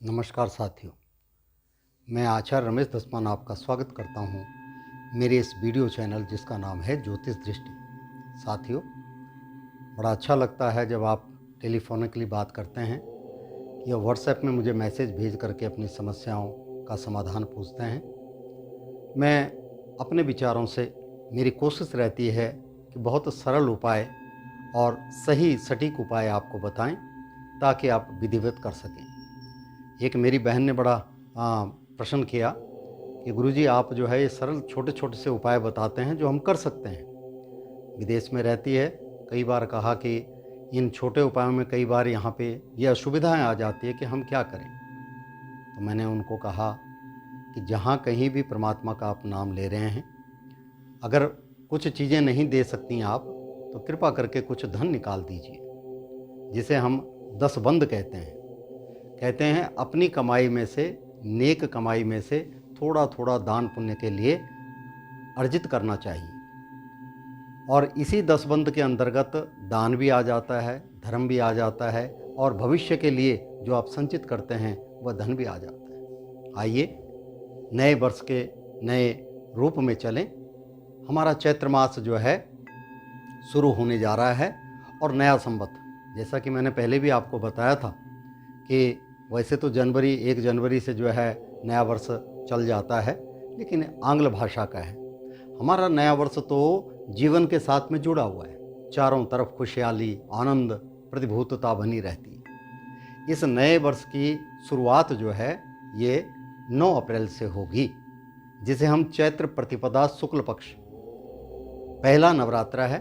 नमस्कार साथियों, मैं आचार्य रमेश दसमान आपका स्वागत करता हूं मेरे इस वीडियो चैनल जिसका नाम है ज्योतिष दृष्टि। साथियों, बड़ा अच्छा लगता है जब आप टेलीफोनिकली बात करते हैं या व्हाट्सएप में मुझे मैसेज भेज करके अपनी समस्याओं का समाधान पूछते हैं। मैं अपने विचारों से मेरी कोशिश रहती है कि बहुत सरल उपाय और सही सटीक उपाय आपको बताएं ताकि आप विधिवत कर सकें। एक मेरी बहन ने बड़ा प्रश्न किया कि गुरुजी आप जो है ये सरल छोटे छोटे से उपाय बताते हैं जो हम कर सकते हैं। विदेश में रहती है, कई बार कहा कि इन छोटे उपायों में कई बार यहाँ पे ये असुविधाएं आ जाती है कि हम क्या करें। तो मैंने उनको कहा कि जहाँ कहीं भी परमात्मा का आप नाम ले रहे हैं, अगर कुछ चीज़ें नहीं दे सकती आप तो कृपा करके कुछ धन निकाल दीजिए, जिसे हम 10 बंद कहते हैं अपनी कमाई में से, नेक कमाई में से थोड़ा थोड़ा दान पुण्य के लिए अर्जित करना चाहिए। और इसी 10 बंद के अंतर्गत दान भी आ जाता है, धर्म भी आ जाता है और भविष्य के लिए जो आप संचित करते हैं वह धन भी आ जाता है। आइए नए वर्ष के नए रूप में चलें। हमारा चैत्र मास जो है शुरू होने जा रहा है और नया संवत, जैसा कि मैंने पहले भी आपको बताया था कि वैसे तो 1 जनवरी से जो है नया वर्ष चल जाता है, लेकिन आंग्ल भाषा का है। हमारा नया वर्ष तो जीवन के साथ में जुड़ा हुआ है। चारों तरफ खुशहाली, आनंद, प्रतिभूतता बनी रहती है। इस नए वर्ष की शुरुआत जो है ये 9 अप्रैल से होगी, जिसे हम चैत्र प्रतिपदा शुक्ल पक्ष पहला नवरात्र है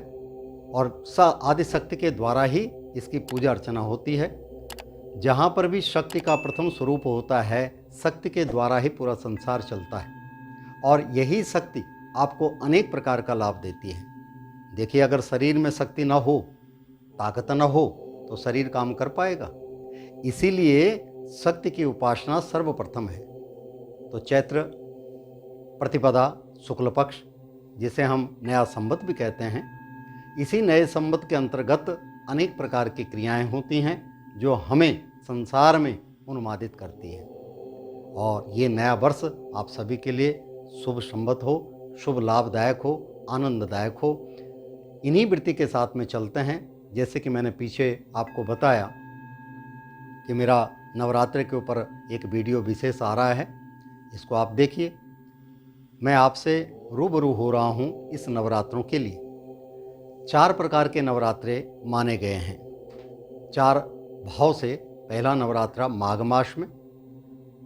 और आदि शक्ति के द्वारा ही इसकी पूजा अर्चना होती है। जहाँ पर भी शक्ति का प्रथम स्वरूप होता है, शक्ति के द्वारा ही पूरा संसार चलता है और यही शक्ति आपको अनेक प्रकार का लाभ देती है। देखिए, अगर शरीर में शक्ति न हो, ताकत न हो तो शरीर काम कर पाएगा। इसीलिए शक्ति की उपासना सर्वप्रथम है। तो चैत्र प्रतिपदा शुक्ल पक्ष, जिसे हम नया संवत भी कहते हैं, इसी नए संवत के अंतर्गत अनेक प्रकार की क्रियाएं होती हैं जो हमें संसार में उन्मादित करती है। और ये नया वर्ष आप सभी के लिए शुभ संवत हो, शुभ लाभदायक हो, आनंददायक हो। इन्हीं वृत्ति के साथ में चलते हैं। जैसे कि मैंने पीछे आपको बताया कि मेरा नवरात्रि के ऊपर एक वीडियो विशेष आ रहा है, इसको आप देखिए। मैं आपसे रूबरू हो रहा हूँ इस नवरात्रों के लिए। 4 प्रकार के नवरात्रे माने गए हैं, 4 भाव से। पहला नवरात्रा माघ मास में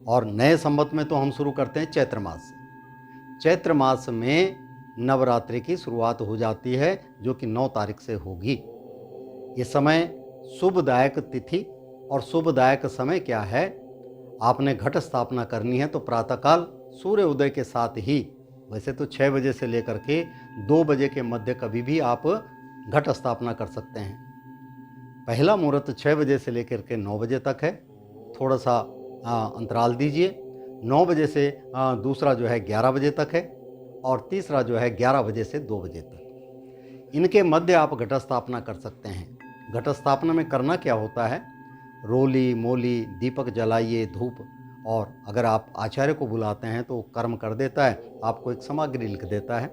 और नए संवत में तो हम शुरू करते हैं चैत्र मास से। चैत्र मास में नवरात्रि की शुरुआत हो जाती है, जो कि 9 तारीख से होगी। इस समय शुभदायक तिथि और शुभदायक समय क्या है? आपने घट स्थापना करनी है तो प्रातःकाल सूर्य उदय के साथ ही, वैसे तो 6 बजे से लेकर के 2 बजे के मध्य कभी भी आप घट स्थापना कर सकते हैं। पहला मुहूर्त 6 बजे से लेकर के 9 बजे तक है, थोड़ा सा अंतराल दीजिए। 9 बजे से दूसरा जो है 11 बजे तक है और तीसरा जो है 11 बजे से 2 बजे तक। इनके मध्य आप घट स्थापना कर सकते हैं। घट स्थापना में करना क्या होता है? रोली मोली दीपक जलाइए, धूप, और अगर आप आचार्य को बुलाते हैं तो कर्म कर देता है, आपको एक सामग्री लिख देता है।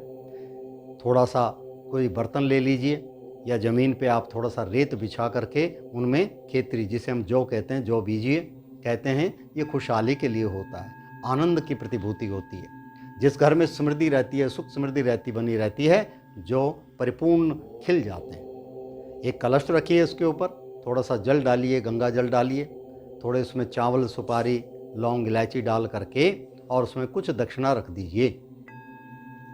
थोड़ा सा कोई बर्तन ले लीजिए या ज़मीन पे आप थोड़ा सा रेत बिछा करके उनमें खेतरी, जिसे हम जौ कहते हैं, जौ बीजिए। कहते हैं ये खुशहाली के लिए होता है, आनंद की प्रतिभूति होती है। जिस घर में समृद्धि रहती है, सुख समृद्धि बनी रहती है, जो परिपूर्ण खिल जाते हैं। एक कलश रखिए, उसके ऊपर थोड़ा सा जल डालिए, गंगा जल डालिए, थोड़े उसमें चावल, सुपारी, लौंग, इलायची डाल करके और उसमें कुछ दक्षिणा रख दीजिए।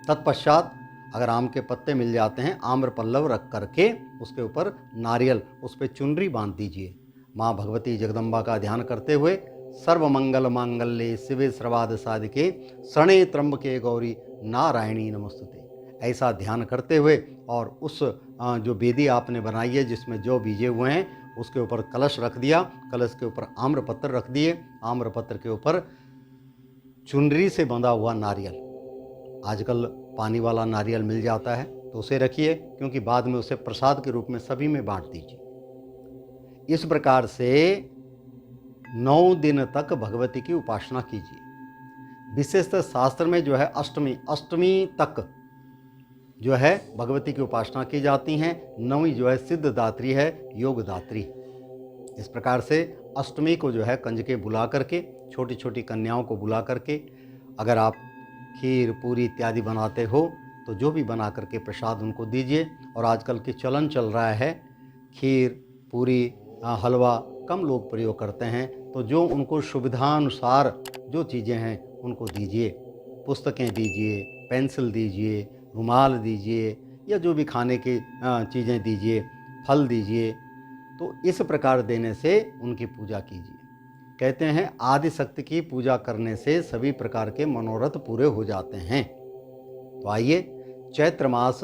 तत्पश्चात अगर आम के पत्ते मिल जाते हैं, आम्र पल्लव रख करके उसके ऊपर नारियल, उस पर चुनरी बांध दीजिए। माँ भगवती जगदम्बा का ध्यान करते हुए सर्वमंगल मांगल्ये शिवे सर्वार्थ साधिके शरणे त्र्यंबके गौरी नारायणी नमस्तुते। ऐसा ध्यान करते हुए और उस जो वेदी आपने बनाई है जिसमें जौ बीजे हुए हैं उसके ऊपर कलश रख दिया, कलश के ऊपर आम्रपत्र रख दिए, आम्रपत्र के ऊपर चुनरी से बंधा हुआ नारियल, आजकल पानी वाला नारियल मिल जाता है तो उसे रखिए, क्योंकि बाद में उसे प्रसाद के रूप में सभी में बांट दीजिए। इस प्रकार से 9 दिन तक भगवती की उपासना कीजिए। विशेषतः शास्त्र में जो है अष्टमी तक जो है भगवती की उपासना की जाती हैं। 9वीं जो है सिद्धदात्री है, योगदात्री। इस प्रकार से अष्टमी को जो है कंजके बुला करके, छोटी छोटी कन्याओं को बुला करके, अगर आप खीर पूरी इत्यादि बनाते हो तो जो भी बना करके प्रसाद उनको दीजिए। और आजकल के चलन चल रहा है खीर पूरी हलवा कम लोग प्रयोग करते हैं, तो जो उनको सुविधानुसार जो चीज़ें हैं उनको दीजिए। पुस्तकें दीजिए, पेंसिल दीजिए, रुमाल दीजिए, या जो भी खाने की चीज़ें दीजिए, फल दीजिए। तो इस प्रकार देने से उनकी पूजा कीजिए। कहते हैं आदि शक्ति की पूजा करने से सभी प्रकार के मनोरथ पूरे हो जाते हैं। तो आइए, चैत्र मास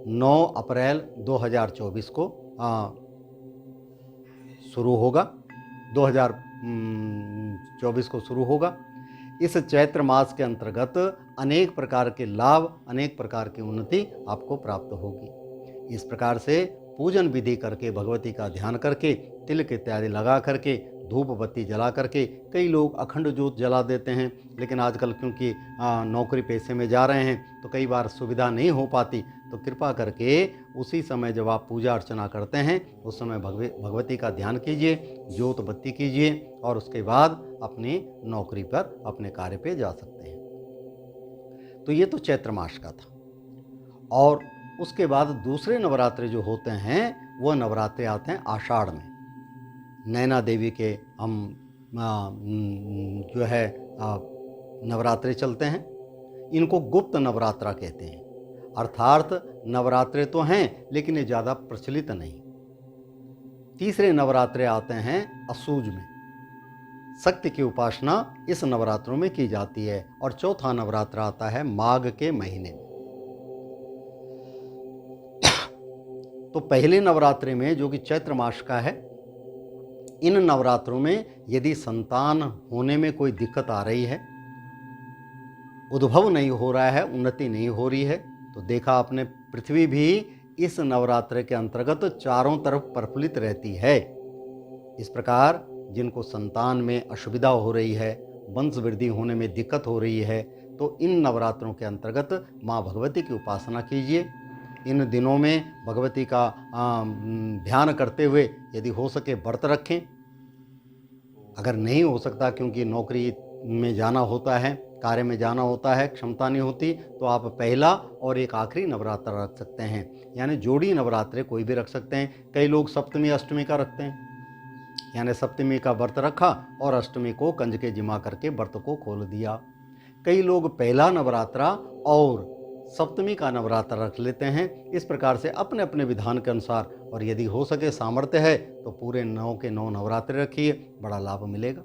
9 अप्रैल 2024 को शुरू होगा, 2024 को शुरू होगा। इस चैत्र मास के अंतर्गत अनेक प्रकार के लाभ, अनेक प्रकार की उन्नति आपको प्राप्त होगी। इस प्रकार से पूजन विधि करके, भगवती का ध्यान करके, तिलक इत्यादि लगा करके, धूप बत्ती जला करके, कई लोग अखंड ज्योत जला देते हैं, लेकिन आजकल क्योंकि नौकरी पेशे में जा रहे हैं तो कई बार सुविधा नहीं हो पाती, तो कृपा करके उसी समय जब आप पूजा अर्चना करते हैं उस समय भगवती का ध्यान कीजिए, ज्योत बत्ती कीजिए और उसके बाद अपनी नौकरी पर, अपने कार्य पे जा सकते हैं। तो ये तो चैत्र मास का था। और उसके बाद दूसरे नवरात्रे जो होते हैं वो नवरात्रे आते हैं आषाढ़ में। नैना देवी के हम जो है नवरात्रे चलते हैं। इनको गुप्त नवरात्रा कहते हैं, अर्थात नवरात्रे तो हैं लेकिन ये ज़्यादा प्रचलित नहीं। तीसरे नवरात्रे आते हैं अशूज में। शक्ति की उपासना इस नवरात्रों में की जाती है। और चौथा नवरात्र आता है माघ के महीने में। तो पहले नवरात्रे में जो कि चैत्र मास का है, इन नवरात्रों में यदि संतान होने में कोई दिक्कत आ रही है, उद्भव नहीं हो रहा है, उन्नति नहीं हो रही है, तो देखा आपने पृथ्वी भी इस नवरात्र के अंतर्गत चारों तरफ प्रफुल्लित रहती है। इस प्रकार जिनको संतान में असुविधा हो रही है, वंश वृद्धि होने में दिक्कत हो रही है, तो इन नवरात्रों के अंतर्गत माँ भगवती की उपासना कीजिए। इन दिनों में भगवती का ध्यान करते हुए यदि हो सके व्रत रखें। अगर नहीं हो सकता क्योंकि नौकरी में जाना होता है, कार्य में जाना होता है, क्षमता नहीं होती, तो आप पहला और एक आखिरी नवरात्र रख सकते हैं, यानी जोड़ी नवरात्रे कोई भी रख सकते हैं। कई लोग सप्तमी अष्टमी का रखते हैं, यानी सप्तमी का व्रत रखा और अष्टमी को कंजके जिमा करके व्रत को खोल दिया। कई लोग पहला नवरात्रा और सप्तमी का नवरात्र रख लेते हैं। इस प्रकार से अपने अपने विधान के अनुसार, और यदि हो सके सामर्थ्य है तो पूरे 9 के 9 नवरात्र रखिए, बड़ा लाभ मिलेगा।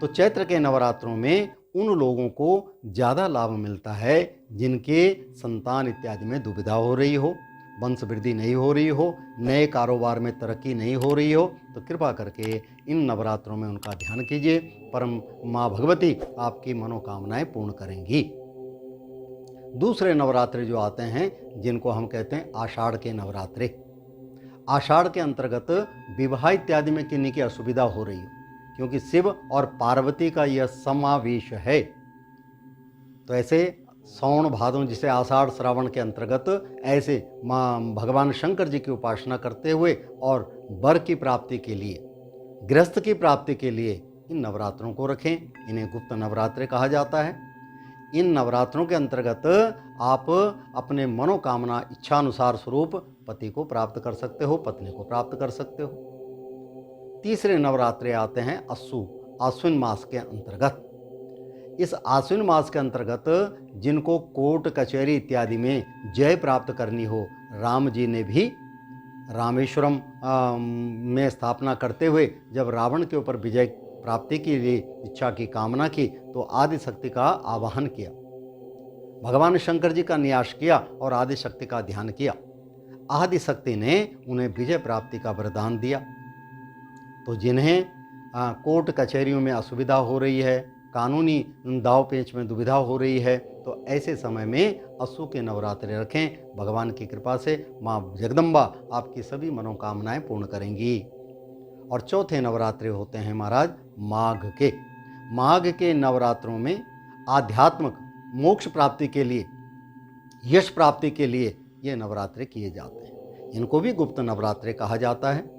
तो चैत्र के नवरात्रों में उन लोगों को ज़्यादा लाभ मिलता है जिनके संतान इत्यादि में दुविधा हो रही हो, वंश वृद्धि नहीं हो रही हो, नए कारोबार में तरक्की नहीं हो रही हो, तो कृपा करके इन नवरात्रों में उनका ध्यान कीजिए। परम माँ भगवती आपकी मनोकामनाएं पूर्ण करेंगी। दूसरे नवरात्रे जो आते हैं जिनको हम कहते हैं आषाढ़ के नवरात्रे। आषाढ़ के अंतर्गत विवाह इत्यादि में किन्हीं की असुविधा हो रही हो, क्योंकि शिव और पार्वती का यह समावेश है। तो ऐसे श्रावण भादों, जिसे आषाढ़ श्रावण के अंतर्गत, ऐसे माँ भगवान शंकर जी की उपासना करते हुए और वर की प्राप्ति के लिए, गृहस्थ की प्राप्ति के लिए इन नवरात्रों को रखें। इन्हें गुप्त नवरात्रे कहा जाता है। इन नवरात्रों के अंतर्गत आप अपने मनोकामना इच्छानुसार स्वरूप पति को प्राप्त कर सकते हो, पत्नी को प्राप्त कर सकते हो। तीसरे नवरात्रे आते हैं आश्विन मास के अंतर्गत। इस आश्विन मास के अंतर्गत जिनको कोर्ट कचहरी इत्यादि में जय प्राप्त करनी हो, राम जी ने भी रामेश्वरम में स्थापना करते हुए जब रावण के ऊपर विजय प्राप्ति के लिए इच्छा की कामना की तो आदि शक्ति का आवाहन किया, भगवान शंकर जी का न्यास किया और आदि शक्ति का ध्यान किया। आदि शक्ति ने उन्हें विजय प्राप्ति का वरदान दिया। तो जिन्हें कोर्ट कचहरियों में असुविधा हो रही है, कानूनी दाव पेच में दुविधा हो रही है, तो ऐसे समय में असु के नवरात्रे रखें। भगवान की कृपा से माँ जगदम्बा आपकी सभी मनोकामनाएं पूर्ण करेंगी। और चौथे नवरात्रे होते हैं महाराज माघ के। माघ के नवरात्रों में आध्यात्मिक मोक्ष प्राप्ति के लिए, यश प्राप्ति के लिए ये नवरात्रे किए जाते हैं। इनको भी गुप्त नवरात्रे कहा जाता है।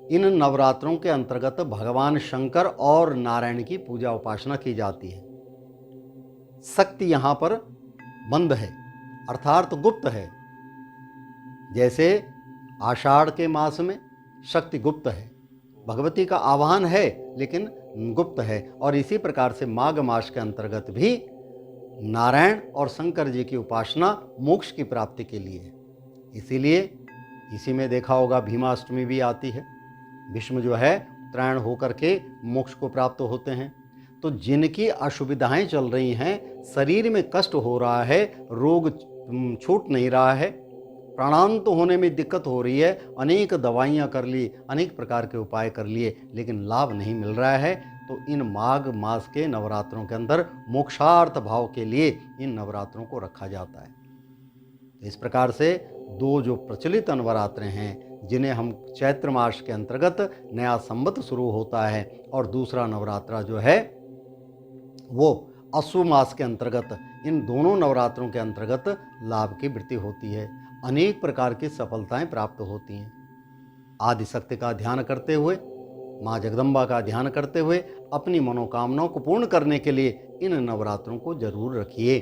इन नवरात्रों के अंतर्गत भगवान शंकर और नारायण की पूजा उपासना की जाती है। शक्ति यहाँ पर बंद है, अर्थात गुप्त है। जैसे आषाढ़ के मास में शक्ति गुप्त है, भगवती का आवाहन है लेकिन गुप्त है। और इसी प्रकार से माघ मास के अंतर्गत भी नारायण और शंकर जी की उपासना मोक्ष की प्राप्ति के लिए है। इसीलिए इसी में देखा होगा भीमाष्टमी भी आती है। भीष्म जो है उत्तरायण होकर के मोक्ष को प्राप्त होते हैं। तो जिनकी असुविधाएं चल रही हैं, शरीर में कष्ट हो रहा है, रोग छूट नहीं रहा है, प्राणांत होने में दिक्कत हो रही है, अनेक दवाइयां कर ली, अनेक प्रकार के उपाय कर लिए लेकिन लाभ नहीं मिल रहा है, तो इन माघ मास के नवरात्रों के अंदर मोक्षार्थ भाव के लिए इन नवरात्रों को रखा जाता है। तो इस प्रकार से दो जो प्रचलित नवरात्रे हैं, जिन्हें हम चैत्र मास के अंतर्गत नया संवत शुरू होता है, और दूसरा नवरात्रा जो है वो असु मास के अंतर्गत, इन दोनों नवरात्रों के अंतर्गत लाभ की वृद्धि होती है, अनेक प्रकार की सफलताएं प्राप्त होती हैं। आदि शक्ति का ध्यान करते हुए, माँ जगदम्बा का ध्यान करते हुए अपनी मनोकामनाओं को पूर्ण करने के लिए इन नवरात्रों को जरूर रखिए।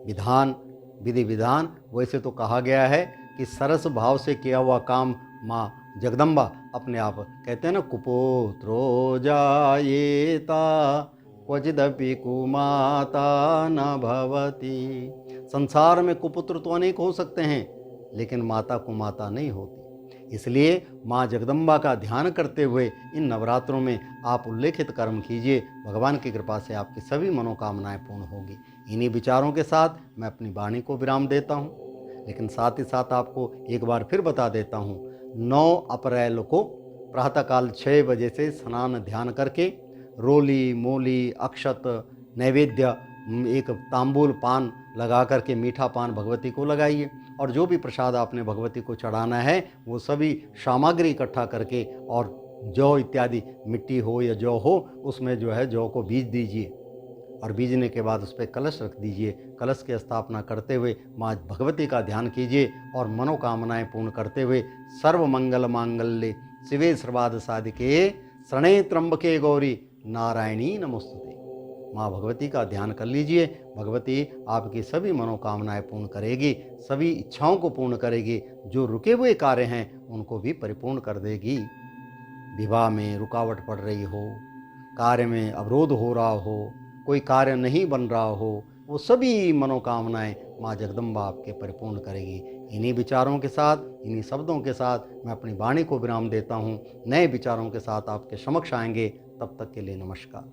विधान विधि विधान वैसे तो कहा गया है कि सरस भाव से किया हुआ काम माँ जगदम्बा अपने आप कहते हैं ना, कुपुत्रो जायेता क्वचिदपि कुमाता न भवति। संसार में कुपुत्र तो अनेक हो सकते हैं लेकिन माता कुमाता नहीं होती। इसलिए माँ जगदम्बा का ध्यान करते हुए इन नवरात्रों में आप उल्लेखित कर्म कीजिए। भगवान की कृपा से आपकी सभी मनोकामनाएं पूर्ण होगी। इन्हीं विचारों के साथ मैं अपनी वाणी को विराम देता हूँ, लेकिन साथ ही साथ आपको एक बार फिर बता देता हूँ, 9 अप्रैल को प्रातःकाल 6 बजे से स्नान ध्यान करके रोली मोली अक्षत नैवेद्य, एक तांबूल पान लगा करके मीठा पान भगवती को लगाइए, और जो भी प्रसाद आपने भगवती को चढ़ाना है वो सभी सामग्री इकट्ठा करके, और जौ इत्यादि मिट्टी हो या जौ हो उसमें जो है जौ को बीज दीजिए, और बीजने के बाद उस पर कलश रख दीजिए। कलश की स्थापना करते हुए माँ भगवती का ध्यान कीजिए और मनोकामनाएं पूर्ण करते हुए सर्व मंगल मांगल्ये शिवे सर्वार्थ साधिके शरणे त्र्यंबके गौरी नारायणी नमोस्तुते। माँ भगवती का ध्यान कर लीजिए। भगवती आपकी सभी मनोकामनाएं पूर्ण करेगी, सभी इच्छाओं को पूर्ण करेगी, जो रुके हुए कार्य हैं उनको भी परिपूर्ण कर देगी। विवाह में रुकावट पड़ रही हो, कार्य में अवरोध हो रहा हो, कोई कार्य नहीं बन रहा हो, वो सभी मनोकामनाएं माँ जगदम्बा आपके परिपूर्ण करेगी। इन्हीं विचारों के साथ, इन्हीं शब्दों के साथ मैं अपनी वाणी को विराम देता हूँ। नए विचारों के साथ आपके समक्ष आएंगे, तब तक के लिए नमस्कार।